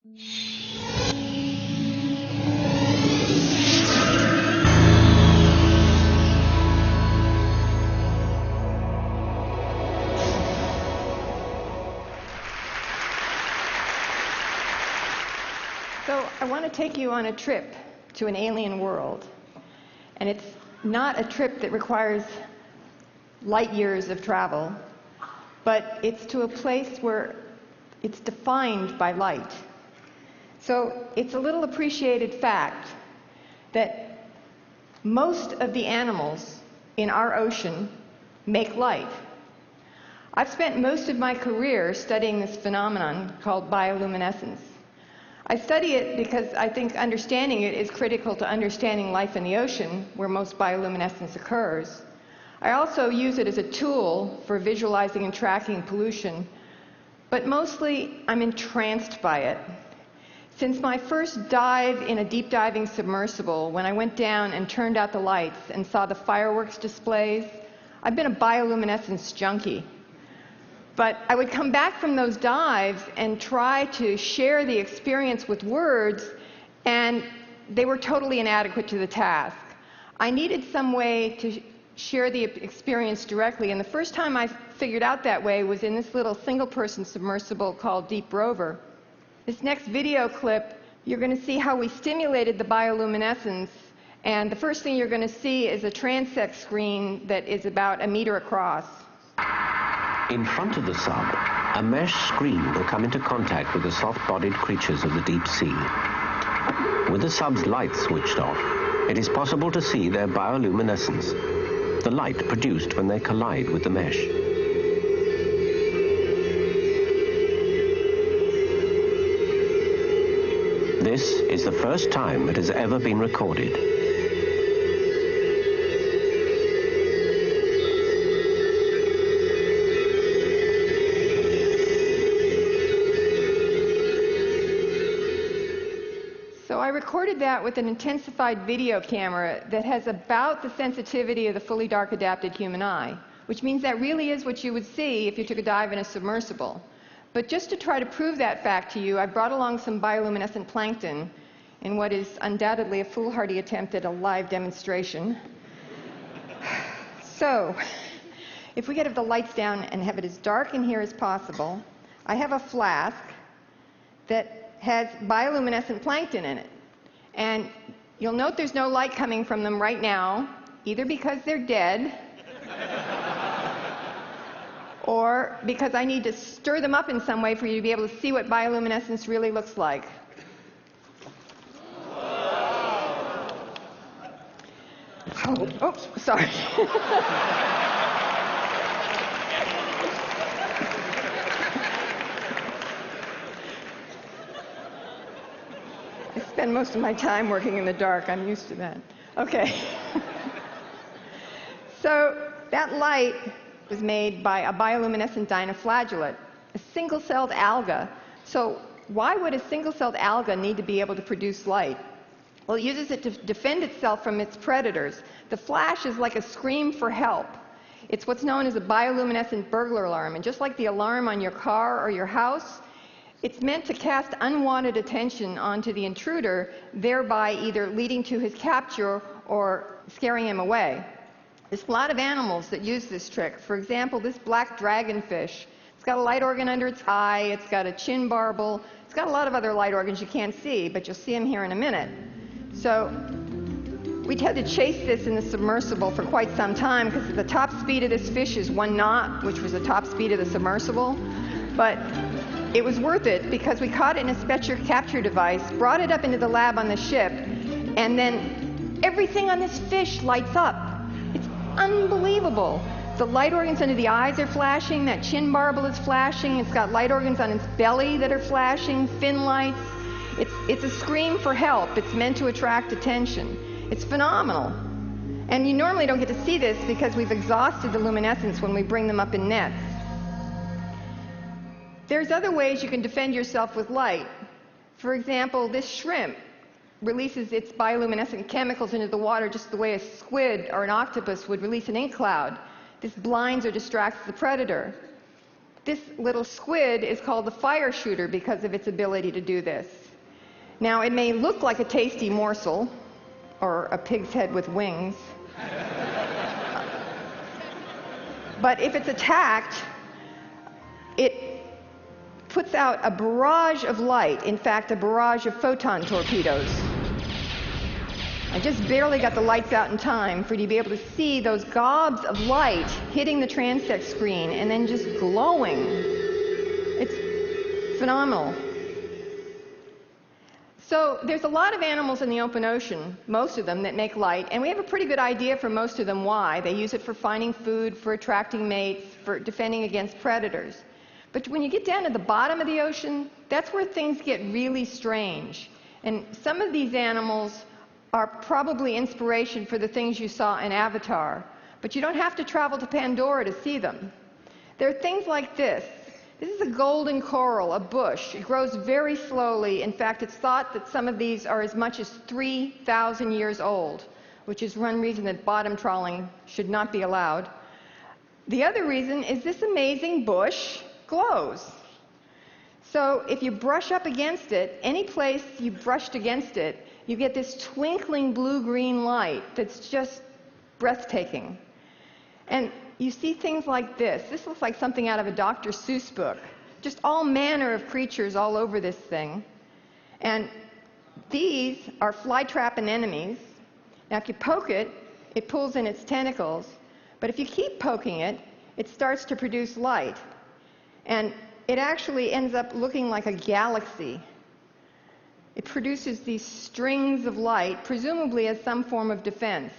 So I want to take you on a trip to an alien world. And it's not a trip that requires light years of travel, but it's to a place where it's defined by light. So it's a little appreciated fact that most of the animals in our ocean make light. I've spent most of my career studying this phenomenon called bioluminescence. I study it because I think understanding it is critical to understanding life in the ocean, where most bioluminescence occurs. I also use it as a tool for visualizing and tracking pollution, but mostly I'm entranced by it. Since my first dive in a deep diving submersible, when I went down and turned out the lights and saw the fireworks displays, I've been a bioluminescence junkie. But I would come back from those dives and try to share the experience with words, and they were totally inadequate to the task. I needed some way to share the experience directly, and the first time I figured out that way was in this little single-person submersible called Deep Rover. This next video clip, you're going to see how we stimulated the bioluminescence, and the first thing you're going to see is a transect screen that is about 1 meter across. In front of the sub, a mesh screen will come into contact with the soft-bodied creatures of the deep sea. With the sub's lights switched off, it is possible to see their bioluminescence, the light produced when they collide with the mesh. This is the first time it has ever been recorded. So I recorded that with an intensified video camera that has about the sensitivity of the fully dark adapted human eye, which means that really is what you would see if you took a dive in a submersible. But just to try to prove that fact to you, I brought along some bioluminescent plankton in what is undoubtedly a foolhardy attempt at a live demonstration. So, if we get the lights down and have it as dark in here as possible, I have a flask that has bioluminescent plankton in it. And you'll note there's no light coming from them right now, either because they're dead or because I need to stir them up in some way for you to be able to see what bioluminescence really looks like. Oh, sorry. I spend most of my time working in the dark. I'm used to that. Okay. So that light was made by a bioluminescent dinoflagellate, a single-celled alga. So why would a single-celled alga need to be able to produce light? Well, it uses it to defend itself from its predators. The flash is like a scream for help. It's what's known as a bioluminescent burglar alarm. And just like the alarm on your car or your house, it's meant to cast unwanted attention onto the intruder, thereby either leading to his capture or scaring him away. There's a lot of animals that use this trick. For example, this black dragonfish. It's got a light organ under its eye. It's got a chin barbel. It's got a lot of other light organs you can't see, but you'll see them here in a minute. So we'd had to chase this in the submersible for quite some time because the top speed of this fish is 1 knot, which was the top speed of the submersible. But it was worth it because we caught it in a special capture device, brought it up into the lab on the ship, and then everything on this fish lights up. It's unbelievable. The light organs under the eyes are flashing, that chin barbel is flashing, it's got light organs on its belly that are flashing, fin lights. It's a scream for help. It's meant to attract attention. It's phenomenal. And you normally don't get to see this because we've exhausted the luminescence when we bring them up in nets. There's other ways you can defend yourself with light. For example, this shrimp releases its bioluminescent chemicals into the water just the way a squid or an octopus would release an ink cloud. This blinds or distracts the predator. This little squid is called the fire shooter because of its ability to do this. Now, it may look like a tasty morsel, or a pig's head with wings, but if it's attacked, it puts out a barrage of light, in fact, a barrage of photon torpedoes. I just barely got the lights out in time for you to be able to see those gobs of light hitting the transect screen and then just glowing. It's phenomenal. So there's a lot of animals in the open ocean, most of them, that make light, and we have a pretty good idea for most of them why. They use it for finding food, for attracting mates, for defending against predators. But when you get down to the bottom of the ocean, that's where things get really strange. And some of these animals are probably inspiration for the things you saw in Avatar. But you don't have to travel to Pandora to see them. There are things like this. This is a golden coral, a bush. It grows very slowly. In fact, it's thought that some of these are as much as 3,000 years old, which is one reason that bottom trawling should not be allowed. The other reason is this amazing bush glows. So if you brush up against it, any place you brushed against it, you get this twinkling blue-green light that's just breathtaking. And you see things like this. This looks like something out of a Dr. Seuss book. Just all manner of creatures all over this thing. And these are flytrap anemones. Now if you poke it, it pulls in its tentacles. But if you keep poking it, it starts to produce light. And it actually ends up looking like a galaxy. It produces these strings of light, presumably as some form of defense.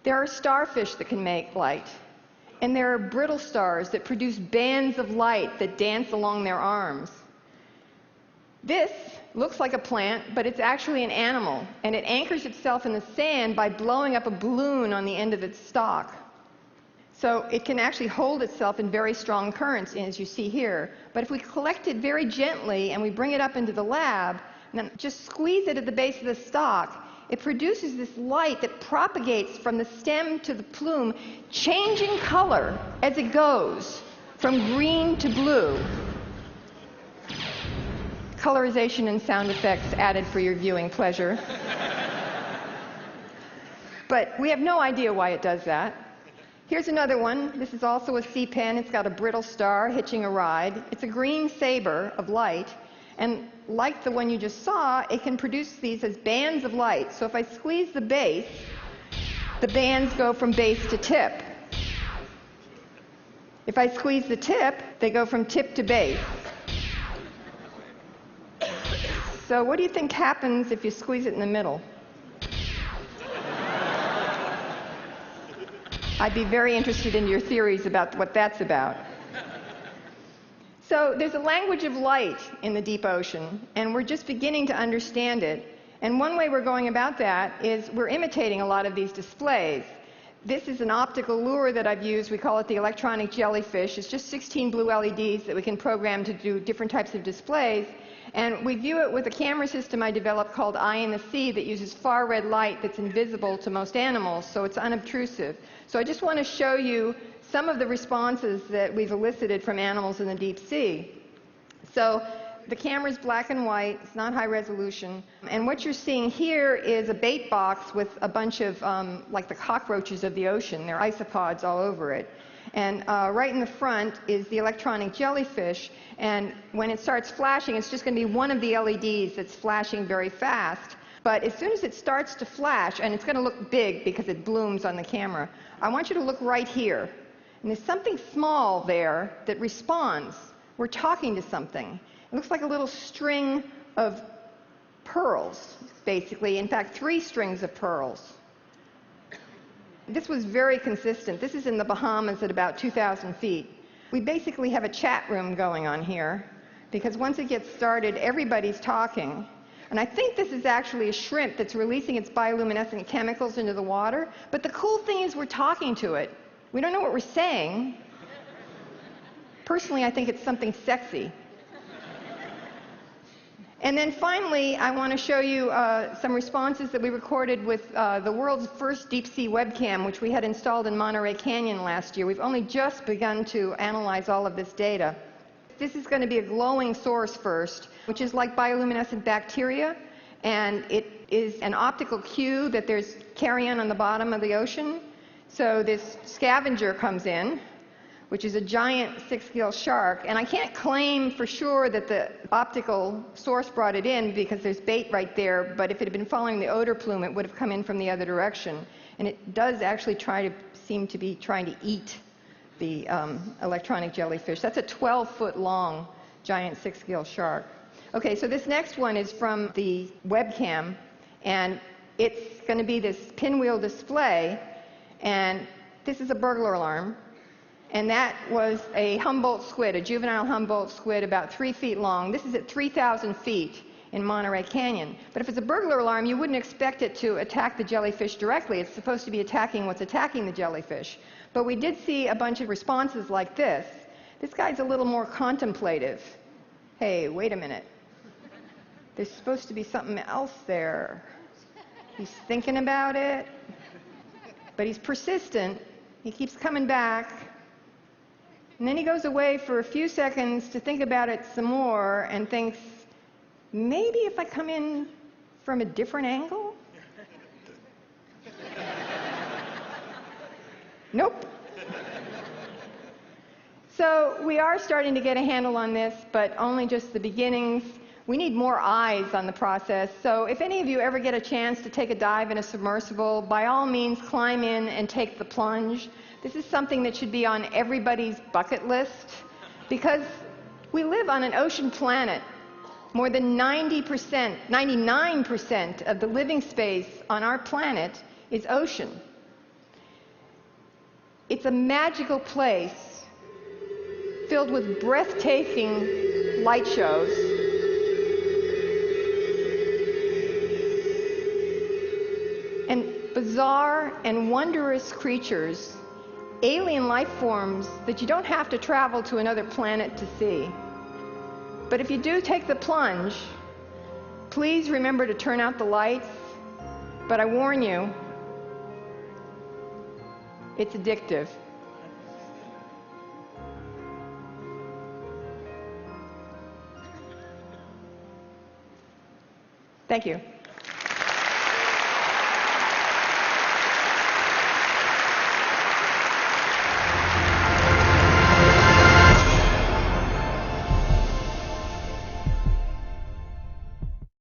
There are starfish that can make light. And there are brittle stars that produce bands of light that dance along their arms. This looks like a plant, but it's actually an animal. And it anchors itself in the sand by blowing up a balloon on the end of its stalk. So it can actually hold itself in very strong currents, as you see here. But if we collect it very gently and we bring it up into the lab, and then just squeeze it at the base of the stalk, it produces this light that propagates from the stem to the plume, changing color as it goes from green to blue. Colorization and sound effects added for your viewing pleasure. But we have no idea why it does that. Here's another one. This is also a sea pen. It's got a brittle star hitching a ride. It's a green saber of light. And like the one you just saw, it can produce these as bands of light. So if I squeeze the base, the bands go from base to tip. If I squeeze the tip, they go from tip to base. So what do you think happens if you squeeze it in the middle? I'd be very interested in your theories about what that's about. So there's a language of light in the deep ocean, and we're just beginning to understand it. And one way we're going about that is we're imitating a lot of these displays. This is an optical lure that I've used. We call it the electronic jellyfish. It's just 16 blue LEDs that we can program to do different types of displays. And we view it with a camera system I developed called Eye in the Sea that uses far red light that's invisible to most animals, so it's unobtrusive. So I just want to show you some of the responses that we've elicited from animals in the deep sea. So the camera's black and white, it's not high resolution, and what you're seeing here is a bait box with a bunch of like the cockroaches of the ocean. There are isopods all over it. And right in the front is the electronic jellyfish, and when it starts flashing, it's just going to be one of the LEDs that's flashing very fast. But as soon as it starts to flash, and it's going to look big because it blooms on the camera, I want you to look right here. And there's something small there that responds. We're talking to something. It looks like a little string of pearls, basically. In fact, 3 strings of pearls. This was very consistent. This is in the Bahamas at about 2,000 feet. We basically have a chat room going on here, because once it gets started, everybody's talking. And I think this is actually a shrimp that's releasing its bioluminescent chemicals into the water. But the cool thing is we're talking to it. We don't know what we're saying. Personally, I think it's something sexy. And then finally, I want to show you some responses that we recorded with the world's first deep-sea webcam, which we had installed in Monterey Canyon last year. We've only just begun to analyze all of this data. This is going to be a glowing source first, which is like bioluminescent bacteria, and it is an optical cue that there's carrion on the bottom of the ocean. So this scavenger comes in, which is a giant six-gill shark. And I can't claim for sure that the optical source brought it in because there's bait right there, but if it had been following the odor plume, it would have come in from the other direction. And it does actually seem to be trying to eat the electronic jellyfish. That's a 12-foot long giant six-gill shark. Okay, so this next one is from the webcam, and it's going to be this pinwheel display, and this is a burglar alarm. And that was a Humboldt squid, a juvenile Humboldt squid about 3 feet long. This is at 3,000 feet in Monterey Canyon. But if it's a burglar alarm, you wouldn't expect it to attack the jellyfish directly. It's supposed to be attacking what's attacking the jellyfish. But we did see a bunch of responses like this. This guy's a little more contemplative. Hey, wait a minute. There's supposed to be something else there. He's thinking about it, but he's persistent. He keeps coming back. And then he goes away for a few seconds to think about it some more and thinks, maybe if I come in from a different angle? Nope. So we are starting to get a handle on this, but only just the beginnings. We need more eyes on the process. So if any of you ever get a chance to take a dive in a submersible, by all means climb in and take the plunge. This is something that should be on everybody's bucket list because we live on an ocean planet. More than 90%, 99% of the living space on our planet is ocean. It's a magical place filled with breathtaking light shows. And bizarre and wondrous creatures, alien life forms that you don't have to travel to another planet to see. But if you do take the plunge, please remember to turn out the lights. But I warn you, it's addictive. Thank you.